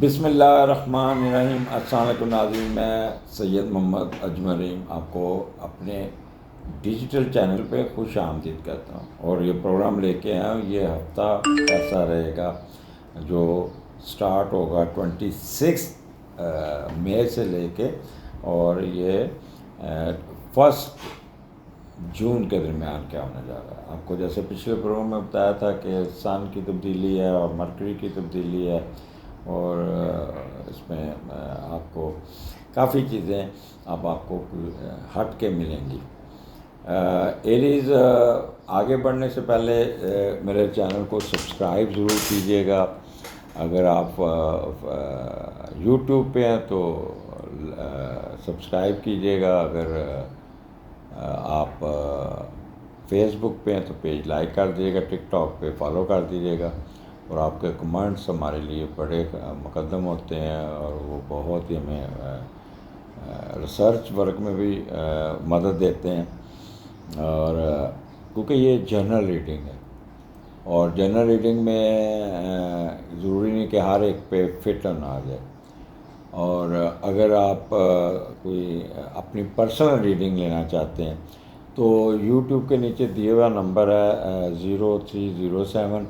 بسم اللہ الرحمن الرحیم۔ السلام علیکم ناظرین، میں سید محمد اجمل رحیم آپ کو اپنے ڈیجیٹل چینل پہ خوش آمدید کہتا ہوں، اور یہ پروگرام لے کے آیا ہوں۔ یہ ہفتہ ایسا رہے گا جو سٹارٹ ہوگا 26 مئی سے لے کے، اور یہ 1 جون کے درمیان کیا ہونے جا رہا ہے۔ آپ کو جیسے پچھلے پروگرام میں بتایا تھا کہ سن کی تبدیلی ہے اور مرکری کی تبدیلی ہے، اور اس میں آپ کو کافی چیزیں اب آپ کو ہٹ کے ملیں گی۔ ایریز آگے بڑھنے سے پہلے میرے چینل کو سبسکرائب ضرور کیجیے گا۔ اگر آپ یوٹیوب پہ ہیں تو سبسکرائب کیجیے گا، اگر آپ فیس بک پہ ہیں تو پیج لائک کر دیجیے گا، ٹک ٹاک پہ فالو کر دیجیے گا، اور آپ کے کمنٹس ہمارے لیے بڑے مقدم ہوتے ہیں، اور وہ بہت ہی ہمیں ریسرچ ورک میں بھی مدد دیتے ہیں، اور کیونکہ یہ جنرل ریڈنگ ہے، اور جنرل ریڈنگ میں ضروری نہیں کہ ہر ایک پہ فٹ آ جائے، اور اگر آپ کوئی اپنی پرسنل ریڈنگ لینا چاہتے ہیں تو یوٹیوب کے نیچے دیے ہوا نمبر ہے 0307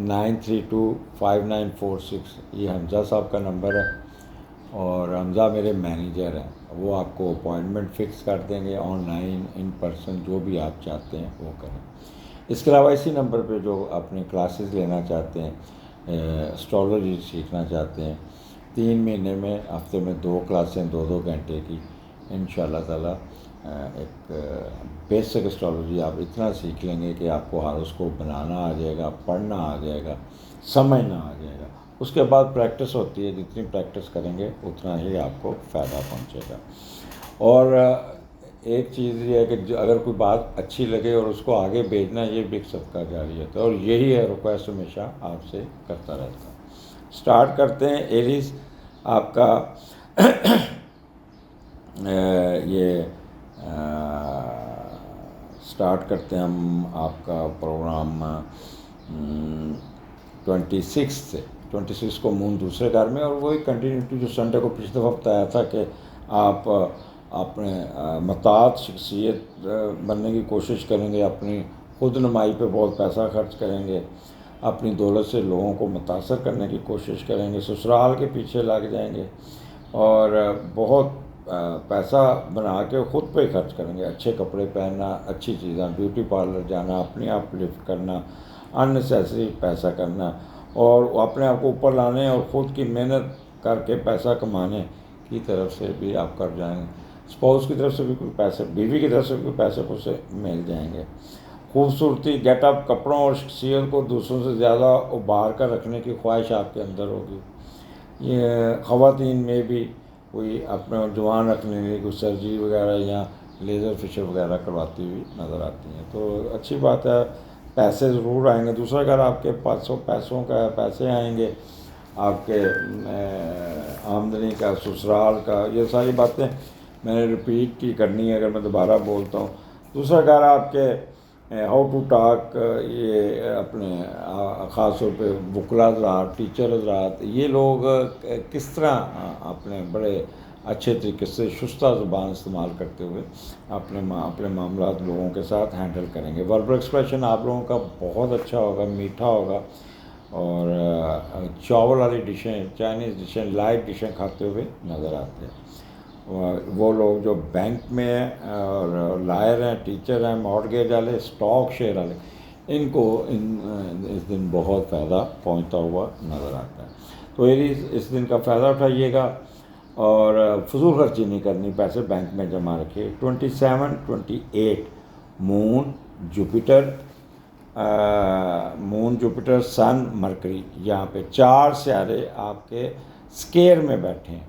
9325946، یہ حمزہ صاحب کا نمبر ہے، اور حمزہ میرے مینیجر ہیں، وہ آپ کو اپوائنٹمنٹ فکس کر دیں گے، آن لائن ان پرسن جو بھی آپ چاہتے ہیں وہ کریں۔ اس کے علاوہ اسی نمبر پہ جو اپنی کلاسز لینا چاہتے ہیں، اسٹرالوجی سیکھنا چاہتے ہیں، 3 مہینے میں ہفتے میں 2 کلاسیں 2 گھنٹے کی، انشاءاللہ تعالیٰ ایک بیسک اسٹرالوجی آپ اتنا سیکھ لیں گے کہ آپ کو ہر اس کو بنانا آ جائے گا، پڑھنا آ جائے گا، سمجھنا آ جائے گا۔ اس کے بعد پریکٹس ہوتی ہے، جتنی پریکٹس کریں گے اتنا ہی آپ کو فائدہ پہنچے گا۔ اور ایک چیز یہ ہے کہ اگر کوئی بات اچھی لگے اور اس کو آگے بھیجنا، یہ بھی ایک صدقہ جاری ہوتا ہے، اور یہی ہے ریکویسٹ ہمیشہ آپ سے کرتا رہتا ہوں۔ سٹارٹ کرتے ہیں۔ ایریز آپ کا یہ سٹارٹ کرتے ہیں ہم آپ کا پروگرام 26 سے۔ 26 کو مون دوسرے گھر میں، اور وہی کنٹینیوٹی جو سنڈے کو پچھلے وقت آیا تھا کہ آپ اپنے متعدد شخصیت بننے کی کوشش کریں گے، اپنی خود نمائی پہ بہت پیسہ خرچ کریں گے، اپنی دولت سے لوگوں کو متاثر کرنے کی کوشش کریں گے، سسرال کے پیچھے لگ جائیں گے، اور بہت پیسہ بنا کے خود پہ خرچ کریں گے، اچھے کپڑے پہننا، اچھی چیزیں، بیوٹی پارلر جانا، اپنے آپ لفٹ کرنا، ان نیسیسری پیسہ کرنا، اور اپنے آپ کو اوپر لانے اور خود کی محنت کر کے پیسہ کمانے کی طرف سے بھی آپ کر جائیں گے۔ اسپاؤس کی طرف سے بھی کوئی پیسے، بیوی کی طرف سے بھی کوئی پیسے اسے مل جائیں گے۔ خوبصورتی، گیٹ اپ، کپڑوں اور شخصیت کو دوسروں سے زیادہ ابھار کر رکھنے کی خواہش آپ کے اندر ہوگی۔ یہ خواتین میں بھی کوئی اپنے جوان رکھنے کے لیے کوئی سرجری وغیرہ یا لیزر فیشر وغیرہ کرواتی ہوئی نظر آتی ہیں، تو اچھی بات ہے، پیسے ضرور آئیں گے۔ دوسرا اگر آپ کے پاس پیسوں کا پیسے آئیں گے، آپ کے آمدنی کا، سسرال کا، یہ ساری باتیں میں نے ریپیٹ کی کرنی ہے اگر میں دوبارہ بولتا ہوں۔ دوسرا اگر آپ کے ہاؤ ٹو ٹاک، یہ اپنے خاص طور پہ وکلا حضرات، ٹیچر حضرات، یہ لوگ کس طرح اپنے بڑے اچھے طریقے سے شستہ زبان استعمال کرتے ہوئے اپنے معاملات لوگوں کے ساتھ ہینڈل کریں گے۔ وربل ایکسپریشن آپ لوگوں کا بہت اچھا ہوگا، میٹھا ہوگا، اور چاول والی ڈشیں، چائنیز ڈشیں، لائٹ ڈشیں کھاتے ہوئے نظر آتے ہیں۔ وہ لوگ جو بینک میں ہیں اور لائر ہیں، ٹیچر ہیں، مارگیج والے، اسٹاک شیئر والے، ان کو اس دن بہت فائدہ پہنچتا ہوا نظر آتا ہے۔ تو اس دن کا فائدہ اٹھائیے گا، اور فضول خرچی نہیں کرنی، پیسے بینک میں جمع رکھیے۔ 27 28 مون جوپیٹر سن مرکری، یہاں پہ 4 سیارے آپ کے سکیئر میں بیٹھے ہیں،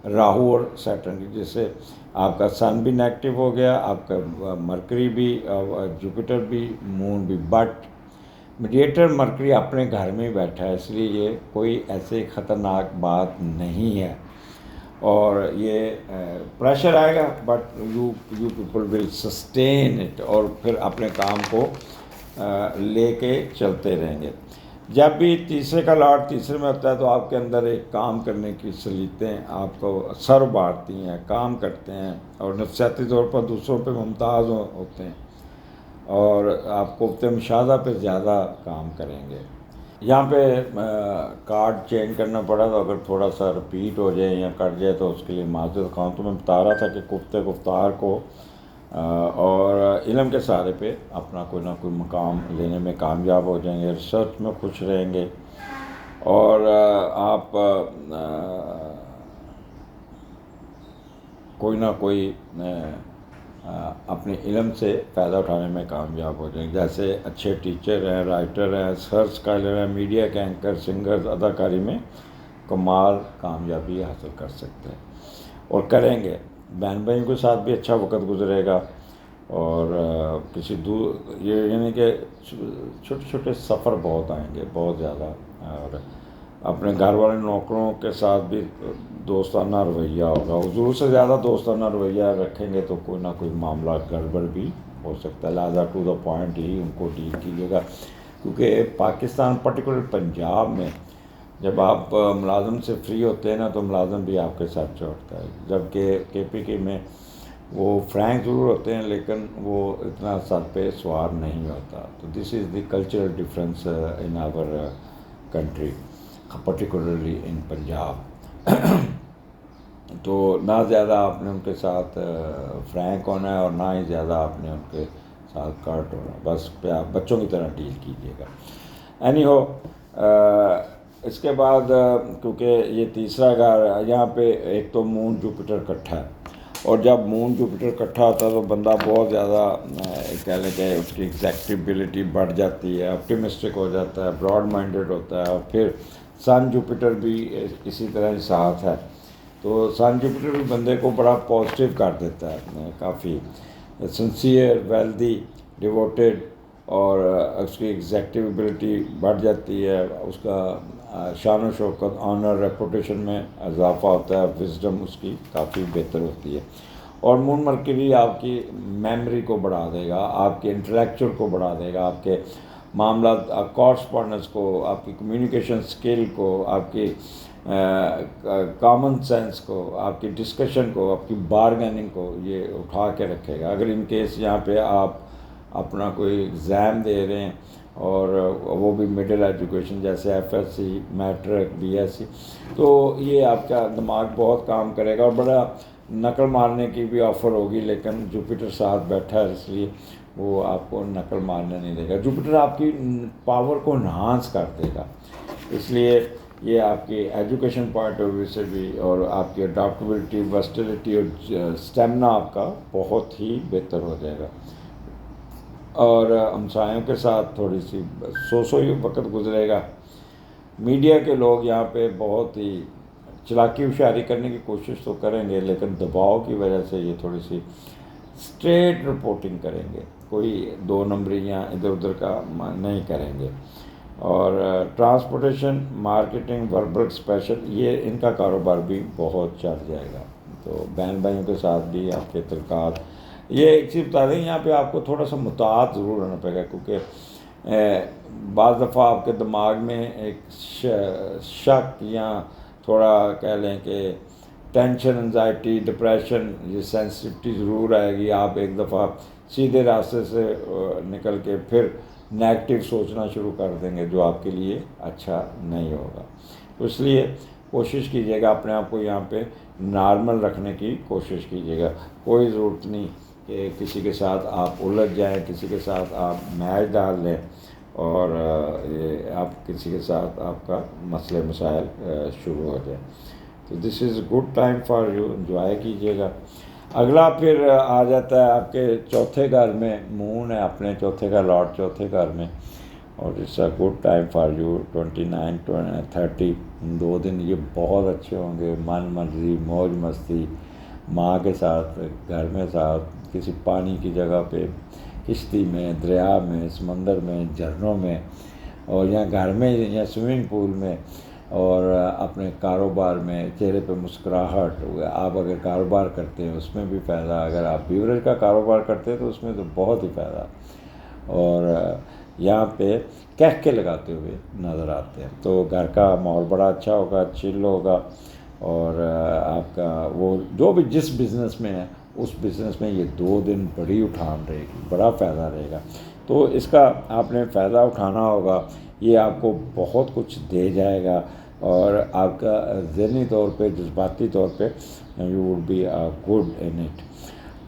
راہو اور سیٹرن کی، جس سے آپ کا سن بھی نیگیٹو ہو گیا، آپ کا مرکری بھی، جوپیٹر بھی، مون بھی، بٹ میڈیٹر مرکری اپنے گھر میں ہی بیٹھا ہے، اس لیے یہ کوئی ایسے خطرناک بات نہیں ہے، اور یہ پریشر آئے گا but you people will sustain it, اور پھر اپنے کام کو لے کے چلتے رہیں گے۔ جب بھی تیسرے کا لاٹ تیسرے میں ہوتا ہے تو آپ کے اندر ایک کام کرنے کی صلاحیتیں آپ کو سر بارتی ہیں، کام کرتے ہیں اور نفسیاتی طور پر دوسروں پہ ممتاز ہوتے ہیں، اور آپ قوت مشاہدہ پہ زیادہ کام کریں گے۔ یہاں پہ کارڈ چینج کرنا پڑا تو اگر تھوڑا سا رپیٹ ہو جائے یا کٹ جائے تو اس کے لیے معذرت خواہاں۔ تو میں بتا رہا تھا کہ کفتے گفتار کو اور علم کے سہارے پہ اپنا کوئی نہ کوئی مقام لینے میں کامیاب ہو جائیں گے، ریسرچ میں خوش رہیں گے، اور آپ کوئی نہ کوئی اپنے علم سے فائدہ اٹھانے میں کامیاب ہو جائیں گے۔ جیسے اچھے ٹیچر ہیں، رائٹر ہیں، ریسرچ اسکالر ہیں، میڈیا کے اینکر، سنگرز، اداکاری میں کمال کامیابی حاصل کر سکتے ہیں اور کریں گے۔ بہن بھائیوں کے ساتھ بھی اچھا وقت گزرے گا، اور کسی یہ یعنی کہ چھوٹے چھوٹے سفر بہت آئیں گے، بہت زیادہ، اور اپنے گھر والے نوکروں کے ساتھ بھی دوستانہ رویہ ہوگا۔ حضور سے زیادہ دوستانہ رویہ رکھیں گے تو کوئی نہ کوئی معاملہ گڑبڑ بھی ہو سکتا ہے، لہٰذا ٹو دا پوائنٹ ہی ان کو ڈیل کیجیے گا۔ کیونکہ پاکستان پرٹیکولر پنجاب میں جب آپ ملازم سے فری ہوتے ہیں نا تو ملازم بھی آپ کے ساتھ چوٹتا ہے، جبکہ کے پی کے میں وہ فرینک ضرور ہوتے ہیں لیکن وہ اتنا سر پہ سوار نہیں ہوتا۔ تو this is the cultural difference in our country, particularly in Punjab. تو نہ زیادہ آپ نے ان کے ساتھ فرینک ہونا ہے اور نہ ہی زیادہ آپ نے ان کے ساتھ کٹ ہونا، بس بچوں کی طرح ڈیل کیجیے گا۔ اینی ہو، اس کے بعد کیونکہ یہ تیسرا گھر یہاں پہ ایک تو مون جوپیٹر کٹھا ہے، اور جب مون جوپیٹر کٹھا ہوتا ہے تو بندہ بہت زیادہ کہہ لیں کہ اس کی ایگزیکٹیبلٹی بڑھ جاتی ہے، آپٹیمسٹک ہو جاتا ہے، براڈ مائنڈیڈ ہوتا ہے، اور پھر سن جوپیٹر بھی اسی طرح ہی ساتھ ہے، تو سن جوپیٹر بھی بندے کو بڑا پازیٹیو کر دیتا ہے، کافی سنسیئر، ویلدی، ڈیووٹیڈ، اور اس کی ایگزیکٹیبلٹی بڑھ جاتی ہے، اس کا شان و شوکت، آنر، ریپوٹیشن میں اضافہ ہوتا ہے، وزڈم اس کی کافی بہتر ہوتی ہے۔ اور مون مرکری آپ کی میموری کو بڑھا دے گا، آپ کے انٹلیکچوئل کو بڑھا دے گا، آپ کے معاملات، کورسپونڈنس کو، آپ کی کمیونیکیشن سکل کو، آپ کی کامن سینس کو، آپ کی ڈسکشن کو، آپ کی بارگیننگ کو یہ اٹھا کے رکھے گا۔ اگر ان کیس یہاں پہ آپ اپنا کوئی ایگزام دے رہے ہیں اور وہ بھی مڈل ایجوکیشن جیسے F S C, matric, B S C, تو یہ آپ کا دماغ بہت کام کرے گا، اور بڑا نقل مارنے کی بھی آفر ہوگی، لیکن جوپیٹر ساتھ بیٹھا ہے اس لیے وہ آپ کو نقل مارنے نہیں دے گا۔ جوپیٹر آپ کی پاور کو انہانس کر دے گا، اس لیے یہ آپ کی ایجوکیشن پوائنٹ آف ویو سے بھی، اور آپ کی اڈاپٹیبلٹی، ورسٹیلٹی اور اسٹیمنا آپ کا بہت ہی بہتر ہو جائے گا، اور ہمسایوں کے ساتھ تھوڑی سی سوئی وقت گزرے گا۔ میڈیا کے لوگ یہاں پہ بہت ہی چلاکی ہوشیاری کرنے کی کوشش تو کریں گے، لیکن دباؤ کی وجہ سے یہ تھوڑی سی اسٹریٹ رپورٹنگ کریں گے، کوئی دو نمبریاں ادھر ادھر کا نہیں کریں گے۔ اور ٹرانسپورٹیشن، مارکیٹنگ، وربل اسپیشل، یہ ان کا کاروبار بھی بہت چڑھ جائے گا۔ تو بہن بھائیوں کے ساتھ بھی آپ کے تعلقات، یہ ایک چیز بتا دیں، یہاں پہ آپ کو تھوڑا سا محتاط ضرور رہنا پڑے گا، کیونکہ بعض دفعہ آپ کے دماغ میں ایک شک یا تھوڑا کہہ لیں کہ ٹینشن، انزائٹی، ڈپریشن، یہ سینسٹیوٹی ضرور آئے گی۔ آپ ایک دفعہ سیدھے راستے سے نکل کے پھر نیگیٹو سوچنا شروع کر دیں گے، جو آپ کے لیے اچھا نہیں ہوگا۔ اس لیے کوشش کیجیے گا اپنے آپ کو یہاں پہ نارمل رکھنے کی کوشش کیجیے گا۔ کوئی ضرورت نہیں کہ کسی کے ساتھ آپ الجھ جائیں، کسی کے ساتھ آپ میچ ڈال لیں، اور آپ کسی کے ساتھ آپ کا مسئلے مسائل شروع ہو جائیں۔ تو this is good time for you, enjoy کیجیے گا۔ اگلا پھر آ جاتا ہے آپ کے چوتھے گھر میں، مون ہے اپنے چوتھے کا لاٹ چوتھے گھر میں، اور it's a good time for you. 29، 30 دو دن یہ بہت اچھے ہوں گے، من مرضی، موج مستی، ماں کے ساتھ، گھر میں ساتھ، کسی پانی کی جگہ پہ، کشتی میں، دریا میں، سمندر میں، جھرنوں میں، اور یا گھر میں یا سوئمنگ پول میں، اور اپنے کاروبار میں چہرے پہ مسکراہٹ۔ آپ اگر کاروبار کرتے ہیں اس میں بھی فائدہ، اگر آپ بیوریج کا کاروبار کرتے ہیں تو اس میں تو بہت ہی فائدہ، اور یہاں پہ کہکے لگاتے ہوئے نظر آتے ہیں. تو گھر کا ماحول بڑا اچھا ہوگا، چل ہوگا، اور آپ کا وہ جو بھی جس بزنس میں ہے اس بزنس میں یہ 2 دن بڑی اٹھان رہے گی، بڑا فائدہ رہے گا. تو اس کا آپ نے فائدہ اٹھانا ہوگا. یہ آپ کو بہت کچھ دے جائے گا، اور آپ کا ذہنی طور پہ، جذباتی طور پہ you would be good in it.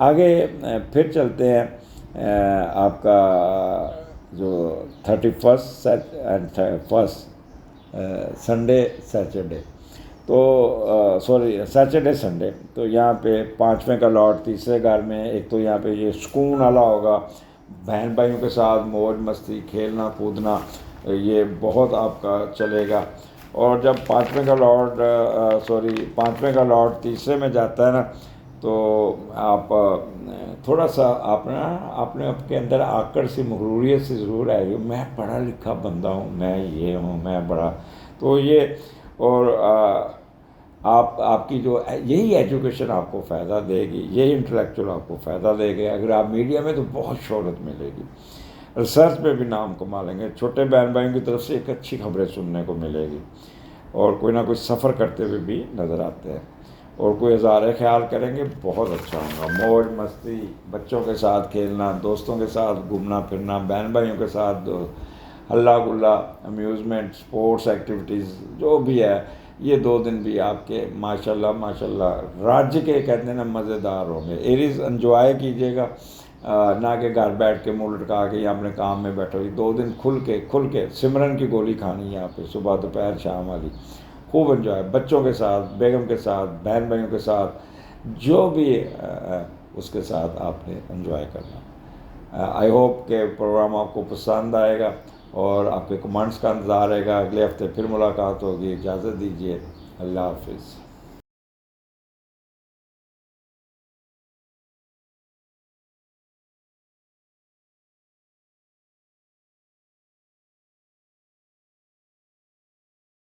آگے پھر چلتے ہیں. آپ کا جو 31 اینڈ 1 سنڈے سیچرڈے، تو سوری سیچرڈے سنڈے، تو یہاں پہ 5ویں کا لاٹ تیسرے گھر میں. ایک تو یہاں پہ یہ سکون والا ہوگا، بہن بھائیوں کے ساتھ موج مستی، کھیلنا کودنا، یہ بہت آپ کا چلے گا. اور جب 5ویں کا لاٹ تیسرے میں جاتا ہے نا، تو آپ تھوڑا سا آپ کے اندر آکڑ سی، مغروریت سے ضرور آئے گی. میں پڑھا لکھا بندہ ہوں، میں یہ ہوں، میں بڑا. تو یہ، اور آپ کی جو یہی ایجوکیشن آپ کو فائدہ دے گی، یہی انٹلیکچوئل آپ کو فائدہ دے گی. اگر آپ میڈیا میں، تو بہت شہرت ملے گی، ریسرچ میں بھی نام کما لیں گے. چھوٹے بہن بھائیوں کی طرف سے ایک اچھی خبریں سننے کو ملے گی، اور کوئی نہ کوئی سفر کرتے ہوئے بھی نظر آتے ہیں، اور کوئی اظہار خیال کریں گے. بہت اچھا ہوگا، موج مستی، بچوں کے ساتھ کھیلنا، دوستوں کے ساتھ گھومنا پھرنا، بہن بھائیوں کے ساتھ ہلا گلا، امیوزمنٹ، اسپورٹس ایکٹیویٹیز جو بھی ہے. یہ 2 دن بھی آپ کے ماشاءاللہ ماشاءاللہ راج کے کہتے ہیں نا، مزیدار ہوں گے. ایریز انجوائے کیجیے گا، نہ کہ گھر بیٹھ کے منہ لٹکا کے یا اپنے کام میں بیٹھو. 2 دن کھل کے سمرن کی گولی کھانی ہے یہاں پہ، صبح دوپہر شام والی. خوب انجوائے، بچوں کے ساتھ، بیگم کے ساتھ، بہن بھائیوں کے ساتھ، جو بھی اس کے ساتھ آپ نے انجوائے کرنا. آئی ہوپ کہ پروگرام آپ کو پسند آئے گا، اور آپ کے کمنٹس کا انتظار رہے گا. اگلے ہفتے پھر ملاقات ہوگی. اجازت دیجیے، اللہ حافظ.